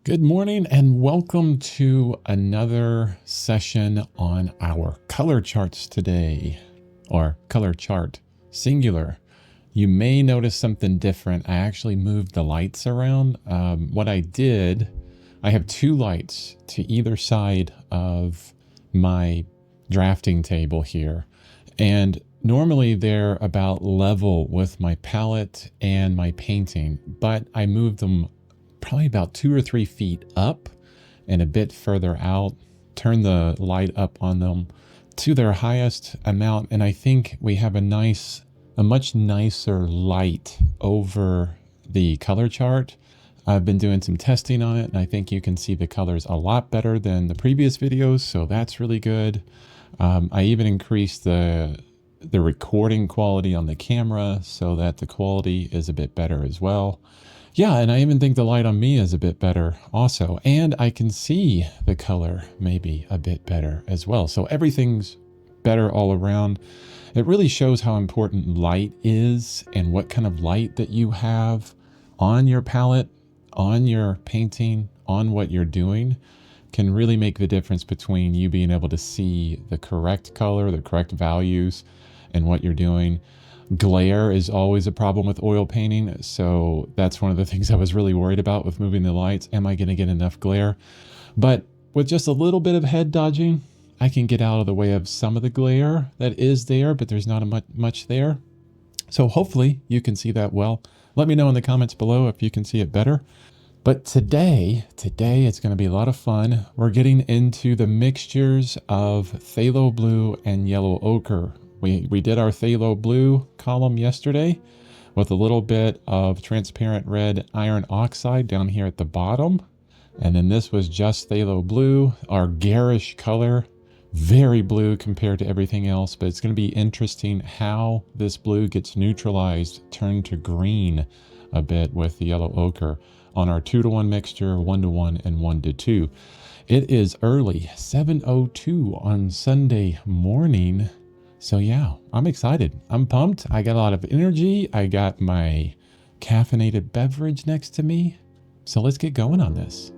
Good morning and welcome to another session on our color charts today, or color chart singular. You may notice something different. I actually moved the lights around. What I did, I have two lights to either side of my drafting table here, and normally they're about level with my palette and my painting, but I moved them probably about 2 or 3 feet up and a bit further out, turn the light up on them to their highest amount, and I think we have a much nicer light over the color chart. I've been doing some testing on it, and I think you can see the colors a lot better than the previous videos, so that's really good. I even increased the recording quality on the camera so that the quality is a bit better as well. Yeah, and I even think the light on me is a bit better also. And I can see the color maybe a bit better as well. So everything's better all around. It really shows how important light is and what kind of light that you have on your palette, on your painting, on what you're doing can really make the difference between you being able to see the correct color, the correct values, and what you're doing. Glare is always a problem with oil painting, so that's one of the things I was really worried about with moving the lights. Am I going to get enough glare? But with just a little bit of head dodging, I can get out of the way of some of the glare that is there, but there's not much there. So hopefully you can see that well. Let me know in the comments below if you can see it better. But today it's going to be a lot of fun. We're getting into the mixtures of phthalo blue and yellow ochre. We did our phthalo blue column yesterday with a little bit of transparent red iron oxide down here at the bottom. And then this was just phthalo blue, our garish color, very blue compared to everything else. But it's going to be interesting how this blue gets neutralized, turned to green a bit with the yellow ochre on our 2-to-1 mixture, 1-to-1, and 1-to-2. It is early, 7:02 on Sunday morning. So yeah, I'm excited. I'm pumped. I got a lot of energy. I got my caffeinated beverage next to me. So let's get going on this.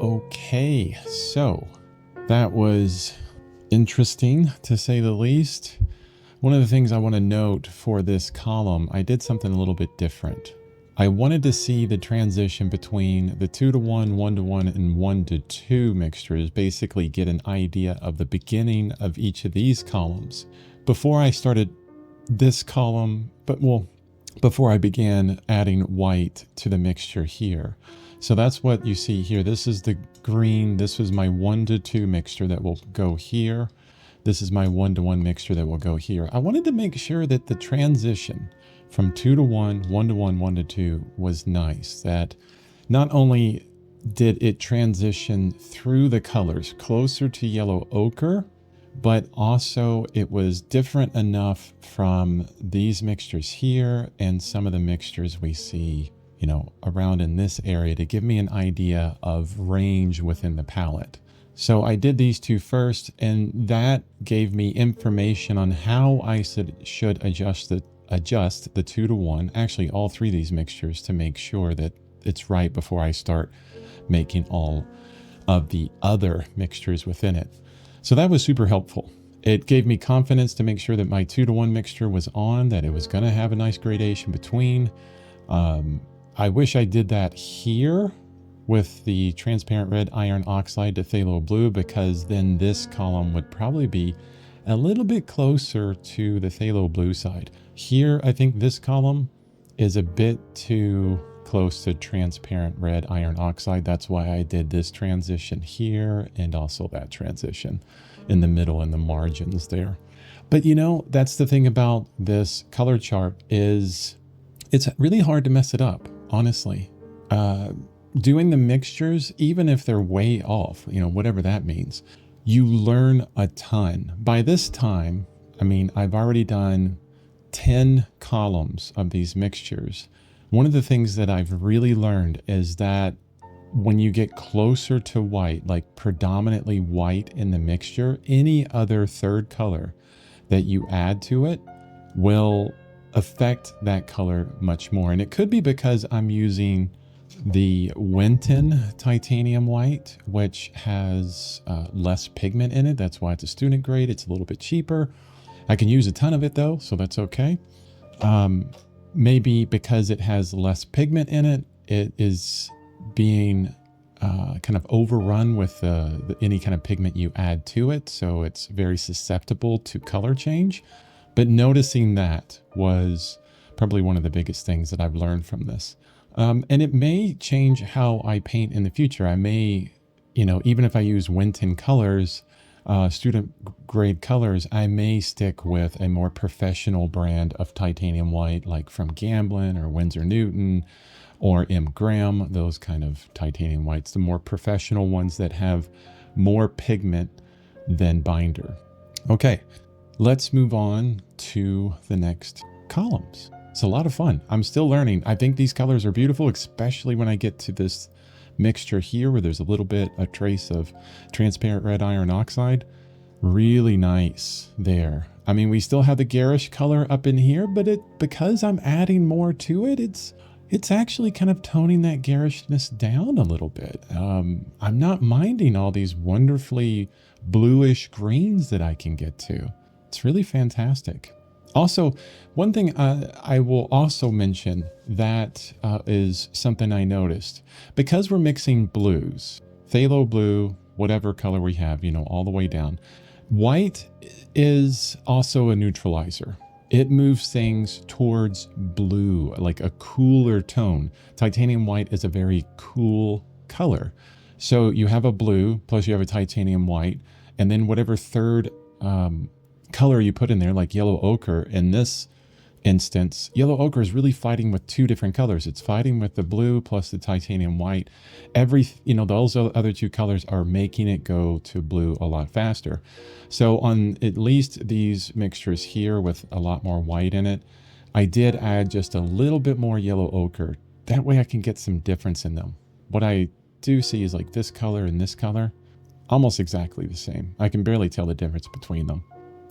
Okay. So that was interesting to say the least. One of the things I want to note for this column, I did something a little bit different. I wanted to see the transition between the 2-to-1, 1-to-1, and 1-to-2 mixtures, basically get an idea of the beginning of each of these columns. Before I started this column, before I began adding white to the mixture here. So that's what you see here. This is the green. This was my 1-to-2 mixture that will go here. This is my 1-to-1 mixture that will go here. I wanted to make sure that the transition from 2-to-1, 1-to-1, 1-to-2 was nice. That not only did it transition through the colors closer to yellow ochre, but also it was different enough from these mixtures here and some of the mixtures we see you know, around in this area to give me an idea of range within the palette. So I did these two first, and that gave me information on how I should adjust the 2-to-1, actually all three of these mixtures, to make sure that it's right before I start making all of the other mixtures within it. So that was super helpful. It gave me confidence to make sure that my 2-to-1 mixture was on, that it was going to have a nice gradation between. I wish I did that here with the transparent red iron oxide to phthalo blue, because then this column would probably be a little bit closer to the phthalo blue side. Here, I think this column is a bit too close to transparent red iron oxide. That's why I did this transition here and also that transition in the middle and the margins there. But you know, that's the thing about this color chart, is it's really hard to mess it up, honestly. Doing the mixtures, even if they're way off, you know, whatever that means, you learn a ton. By this time, I mean, I've already done 10 columns of these mixtures. One of the things that I've really learned is that when you get closer to white, like predominantly white in the mixture, any other third color that you add to it will affect that color much more. And it could be because I'm using the Winton titanium white, which has less pigment in it. That's why it's a student grade. It's a little bit cheaper. I can use a ton of it though, so that's okay. Maybe because it has less pigment in it, it is being kind of overrun with any kind of pigment you add to it. So it's very susceptible to color change. But noticing that was probably one of the biggest things that I've learned from this. And it may change how I paint in the future. I may, you know, even if I use Winton colors, student grade colors, I may stick with a more professional brand of titanium white, like from Gamblin or Winsor Newton or M. Graham, those kind of titanium whites, the more professional ones that have more pigment than binder. Okay, let's move on to the next columns. It's a lot of fun. I'm still learning. I think these colors are beautiful, especially when I get to this mixture here where there's a trace of transparent red iron oxide. Really nice there. I mean, we still have the garish color up in here, but because I'm adding more to it, it's actually kind of toning that garishness down a little bit. I'm not minding all these wonderfully bluish greens that I can get to. It's really fantastic. Also, one thing I will also mention that is something I noticed. Because we're mixing blues, phthalo blue, whatever color we have, you know, all the way down, white is also a neutralizer. It moves things towards blue, like a cooler tone. Titanium white is a very cool color. So you have a blue, plus you have a titanium white, and then whatever third color you put in there, like yellow ochre. In this instance, yellow ochre is really fighting with two different colors. It's fighting with the blue plus the titanium white. Those other two colors are making it go to blue a lot faster. So on at least these mixtures here with a lot more white in it, I did add just a little bit more yellow ochre. That way I can get some difference in them. What I do see is like this color and this color, almost exactly the same. I can barely tell the difference between them.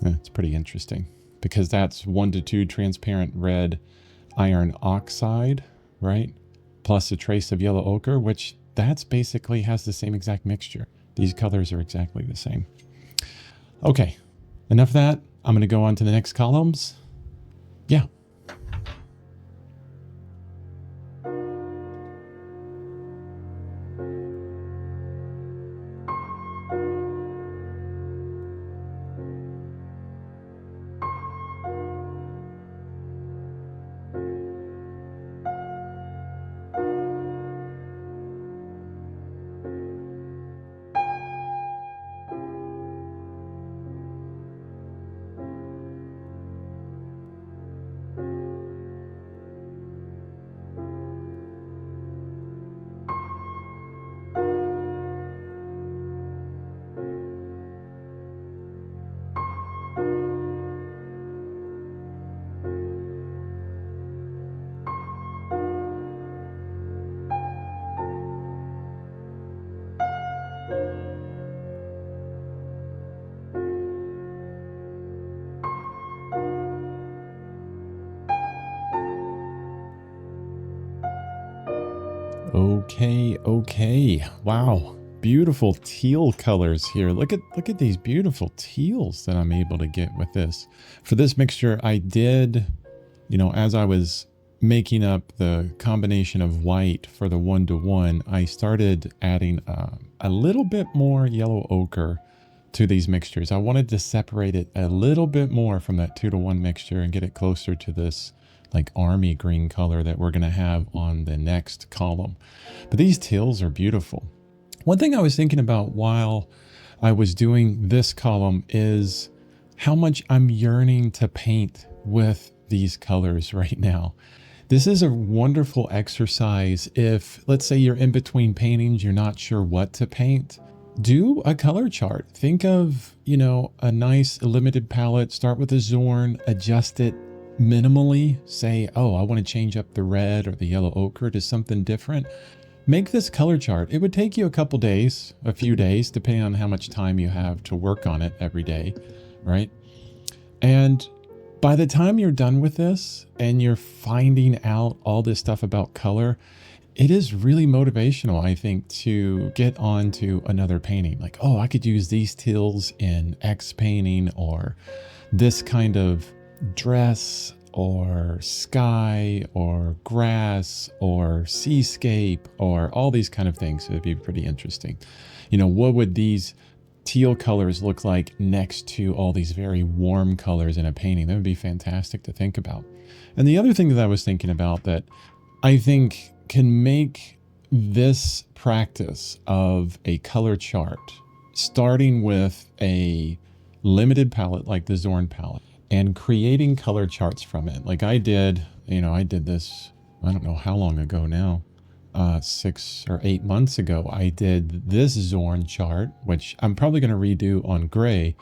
It's pretty interesting because that's 1-to-2 transparent red iron oxide, right? Plus a trace of yellow ochre, which that's basically has the same exact mixture. These colors are exactly the same. Okay, enough of that. I'm going to go on to the next columns. Yeah. Okay. Wow. Beautiful teal colors here. Look at these beautiful teals that I'm able to get with this. For this mixture, I did, as I was making up the combination of white for the 1-to-1, I started adding a little bit more yellow ochre to these mixtures. I wanted to separate it a little bit more from that 2-to-1 mixture and get it closer to this like army green color that we're going to have on the next column. But these teals are beautiful. One thing I was thinking about while I was doing this column is how much I'm yearning to paint with these colors right now. This is a wonderful exercise if, let's say you're in between paintings, you're not sure what to paint. Do a color chart. Think of, a nice limited palette, start with a Zorn, adjust it minimally, say, oh, I want to change up the red or the yellow ochre to something different. Make this color chart. It would take you a few days, depending on how much time you have to work on it every day, right? And by the time you're done with this and you're finding out all this stuff about color, it is really motivational, I think, to get on to another painting. Like, oh, I could use these teals in X painting, or this kind of dress or sky or grass or seascape or all these kind of things. It'd be pretty interesting. What would these teal colors look like next to all these very warm colors in a painting? That would be fantastic to think about. And the other thing that I was thinking about that I think can make this practice of a color chart, starting with a limited palette like the Zorn palette, and creating color charts from it. Like I did this, I don't know how long ago now, 6 or 8 months ago. I did this Zorn chart, which I'm probably going to redo on gray,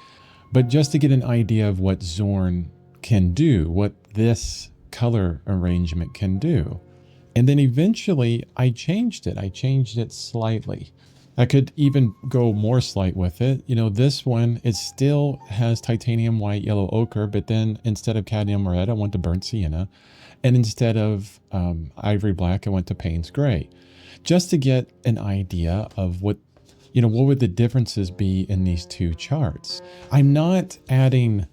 but just to get an idea of what Zorn can do, what this color arrangement can do. And then eventually I changed it. I changed it slightly. I could even go more slight with it. This one, it still has titanium white, yellow ochre, but then instead of cadmium red, I went to burnt sienna. And instead of ivory black, I went to Payne's gray. Just to get an idea of what would the differences be in these two charts. I'm not adding,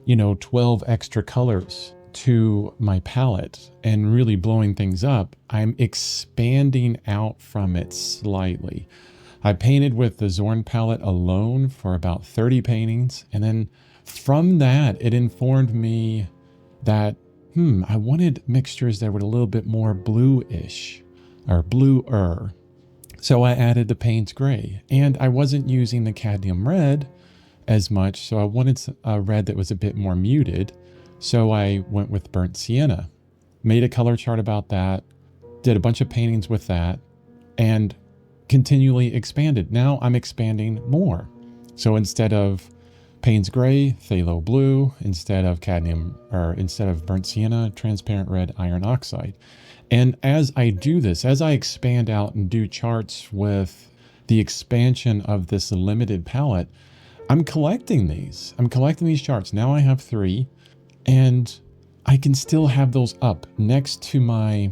12 extra colors to my palette and really blowing things up. I'm expanding out from it slightly. I painted with the Zorn palette alone for about 30 paintings. And then from that, it informed me that, I wanted mixtures that were a little bit more bluish or bluer. So I added the Payne's gray, and I wasn't using the cadmium red as much. So I wanted a red that was a bit more muted. So I went with burnt sienna, made a color chart about that, did a bunch of paintings with that, and continually expanded. Now I'm expanding more. So instead of Payne's gray, phthalo blue, instead of burnt sienna, transparent red iron oxide. And as I do this, as I expand out and do charts with the expansion of this limited palette, I'm collecting these. I'm collecting these charts. Now I have 3, and I can still have those up next to my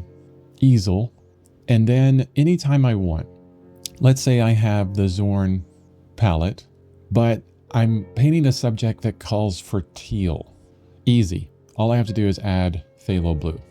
easel. And then anytime I want, let's say I have the Zorn palette, but I'm painting a subject that calls for teal. Easy. All I have to do is add phthalo blue.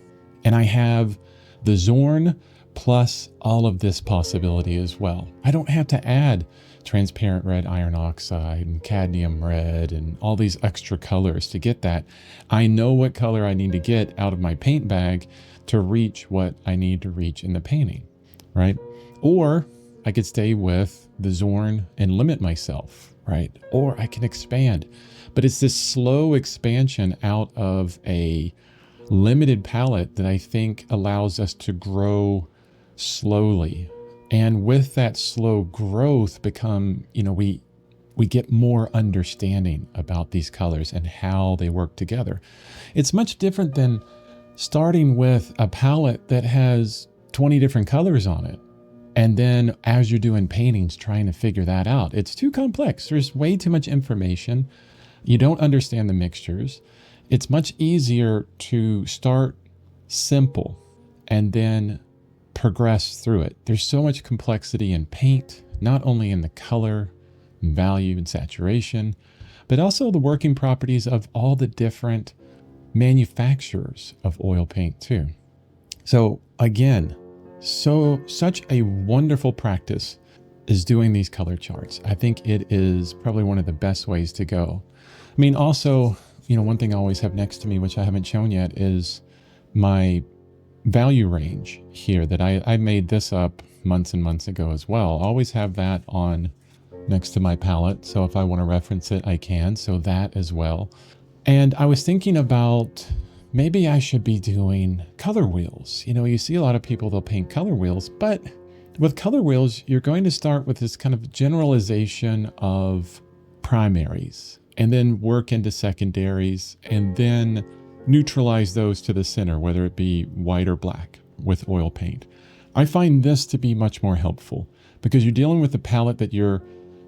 And I have the Zorn plus all of this possibility as well. I don't have to add transparent red iron oxide and cadmium red and all these extra colors to get that. I know what color I need to get out of my paint bag to reach what I need to reach in the painting, right? Or I could stay with the Zorn and limit myself, right? Or I can expand. But it's this slow expansion out of a limited palette that I think allows us to grow slowly. And with that slow growth we get more understanding about these colors and how they work together. It's much different than starting with a palette that has 20 different colors on it. And then as you're doing paintings, trying to figure that out. It's too complex. There's way too much information. You don't understand the mixtures. It's much easier to start simple and then progress through it. There's so much complexity in paint, not only in the color, value, and saturation, but also the working properties of all the different manufacturers of oil paint too. So again, such a wonderful practice is doing these color charts. I think it is probably one of the best ways to go. I mean, also, one thing I always have next to me, which I haven't shown yet, is my value range here that I made this up months and months ago as well. I always have that on next to my palette. So if I want to reference it, I can. So that as well. And I was thinking about maybe I should be doing color wheels. You see a lot of people, they'll paint color wheels, but with color wheels, you're going to start with this kind of generalization of primaries and then work into secondaries and then neutralize those to the center, whether it be white or black with oil paint. I find this to be much more helpful because you're dealing with the palette that you're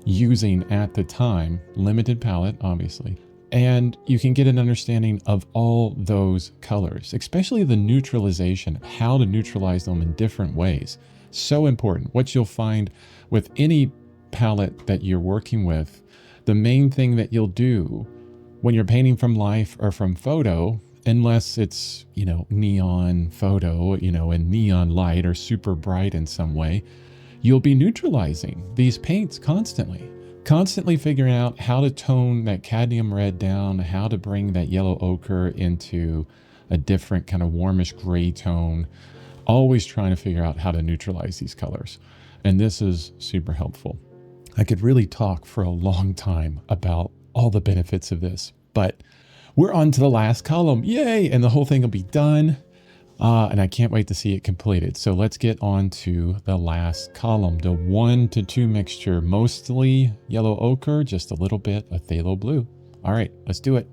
using at the time, limited palette, obviously, and you can get an understanding of all those colors, especially the neutralization, how to neutralize them in different ways. So important. What you'll find with any palette that you're working with, the main thing that you'll do when you're painting from life or from photo, unless it's, neon photo, and neon light or super bright in some way, you'll be neutralizing these paints constantly figuring out how to tone that cadmium red down, how to bring that yellow ochre into a different kind of warmish gray tone, always trying to figure out how to neutralize these colors. And this is super helpful. I could really talk for a long time about all the benefits of this, but we're on to the last column. Yay! And the whole thing will be done. And I can't wait to see it completed. So let's get on to the last column, the 1 to 2 mixture, mostly yellow ochre, just a little bit of phthalo blue. All right, let's do it.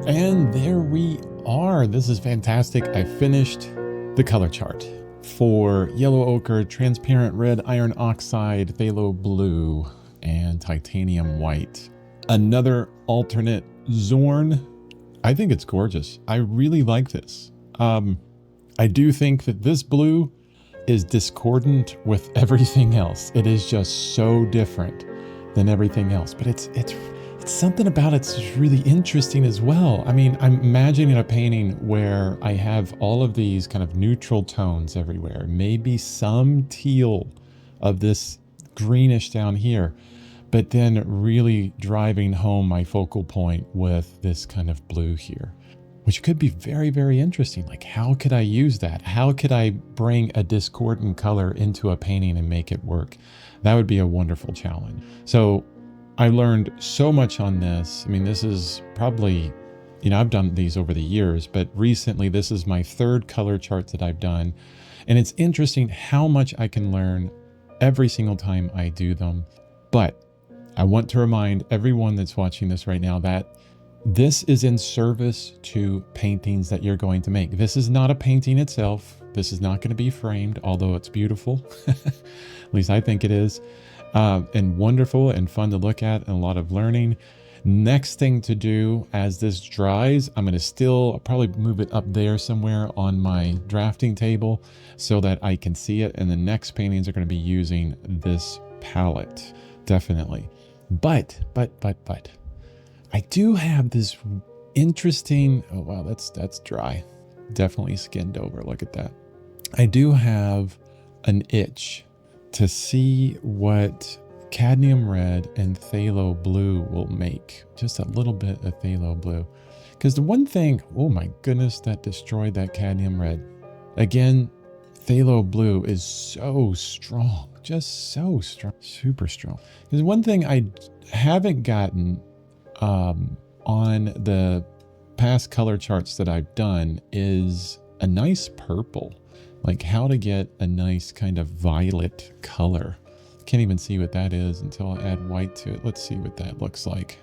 And there we are. This is fantastic. I finished the color chart for yellow ochre, transparent red iron oxide, phthalo blue, and titanium white. Another alternate Zorn. I think it's gorgeous. I really like this. I do think that this blue is discordant with everything else. It is just so different than everything else, but it's something about it's really interesting as well. I mean, I'm imagining a painting where I have all of these kind of neutral tones everywhere, maybe some teal of this greenish down here, but then really driving home my focal point with this kind of blue here, which could be very, very interesting. Like, how could I use that? How could I bring a discordant color into a painting and make it work? That would be a wonderful challenge. So I learned so much on this. I mean, this is probably, I've done these over the years, but recently this is my third color chart that I've done. And it's interesting how much I can learn every single time I do them. But I want to remind everyone that's watching this right now that This is in service to paintings that you're going to make. This is not a painting itself. This is not going to be framed, although it's beautiful. At least I think it is. And wonderful and fun to look at and a lot of learning. Next thing to do as this dries, I'm going to I'll probably move it up there somewhere on my drafting table so that I can see it. And the next paintings are going to be using this palette. Definitely. But, I do have this interesting, oh wow, that's dry. Definitely skinned over, look at that. I do have an itch to see what cadmium red and phthalo blue will make. Just a little bit of phthalo blue. Because the one thing, oh my goodness, that destroyed that cadmium red. Again, phthalo blue is so strong, just so strong, super strong. Because one thing I haven't gotten on the past color charts that I've done is a nice purple, like how to get a nice kind of violet color. Can't even see what that is until I add white to it. Let's see what that looks like.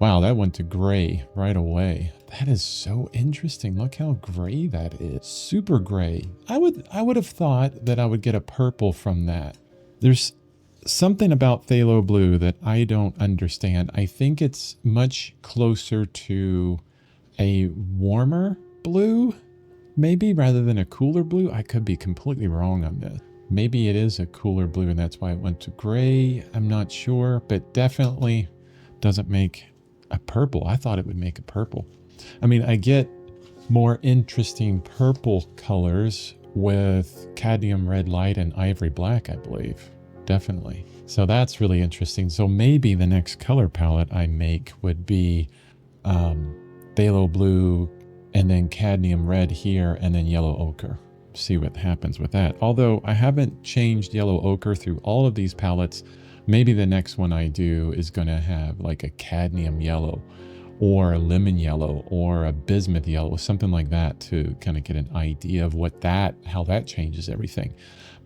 Wow, that went to gray right away. That is so interesting. Look how gray that is. Super gray. I would have thought that I would get a purple from that. There's something about phthalo blue that I don't understand. I think it's much closer to a warmer blue, maybe, rather than a cooler blue. I could be completely wrong on this. Maybe it is a cooler blue and that's why it went to gray. I'm not sure, but definitely doesn't make a purple. I thought it would make a purple. I mean, I get more interesting purple colors with cadmium red light and ivory black, I believe. Definitely. So that's really interesting. So maybe the next color palette I make would be phthalo blue and then cadmium red here and then yellow ochre. See what happens with that. Although I haven't changed yellow ochre through all of these palettes, maybe the next one I do is going to have like a cadmium yellow or a lemon yellow or a bismuth yellow, something like that, to kind of get an idea of how that changes everything.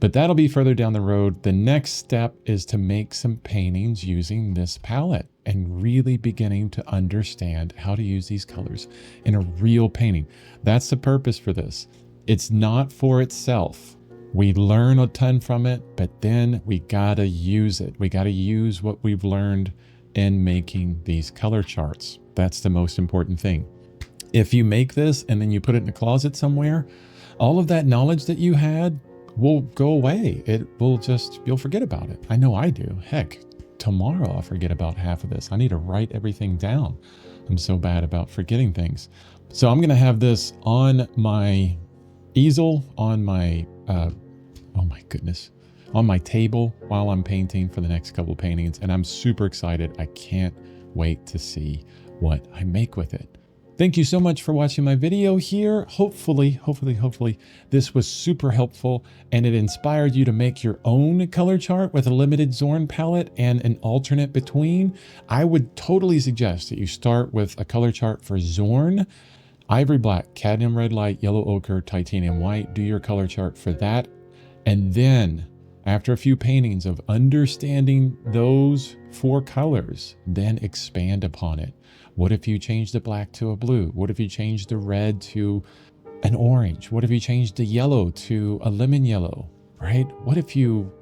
But that'll be further down the road. The next step is to make some paintings using this palette and really beginning to understand how to use these colors in a real painting. That's the purpose for this. It's not for itself. We learn a ton from it, but then we gotta use it. We gotta use what we've learned in making these color charts. That's the most important thing. If you make this and then you put it in a closet somewhere, all of that knowledge that you had will go away. You'll forget about it. I know I do. Heck, tomorrow I'll forget about half of this. I need to write everything down. I'm so bad about forgetting things. So I'm gonna have this on my easel, on my, oh my goodness, on my table while I'm painting for the next couple paintings. And I'm super excited. I can't wait to see what I make with it. Thank you so much for watching my video here. Hopefully, this was super helpful and it inspired you to make your own color chart with a limited Zorn palette and an alternate between. I would totally suggest that you start with a color chart for Zorn, ivory black, cadmium red light, yellow ochre, titanium white. Do your color chart for that. And then after a few paintings of understanding those four colors, then expand upon it. What if you change the black to a blue? What if you change the red to an orange? What if you change the yellow to a lemon yellow, right? What if you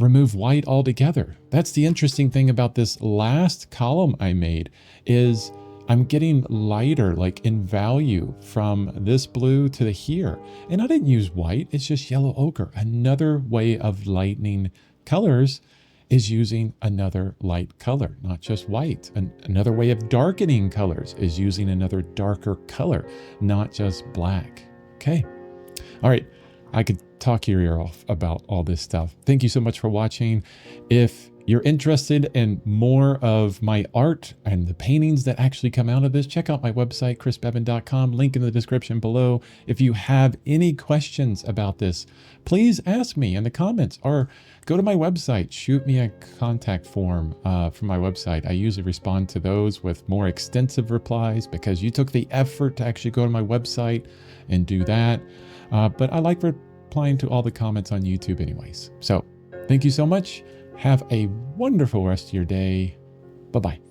remove white altogether? That's the interesting thing about this last column I made, is I'm getting lighter, like in value, from this blue to the here. And I didn't use white, it's just yellow ochre. Another way of lightening colors is using another light color, not just white. And another way of darkening colors is using another darker color, not just black. Okay. All right. I could talk your ear off about all this stuff. Thank you so much for watching. If you're interested in more of my art and the paintings that actually come out of this, check out my website, chrisbevan.com, link in the description below. If you have any questions about this, please ask me in the comments or go to my website, shoot me a contact form from my website. I usually respond to those with more extensive replies because you took the effort to actually go to my website and do that. But I like replying to all the comments on YouTube anyways. So thank you so much. Have a wonderful rest of your day. Bye-bye.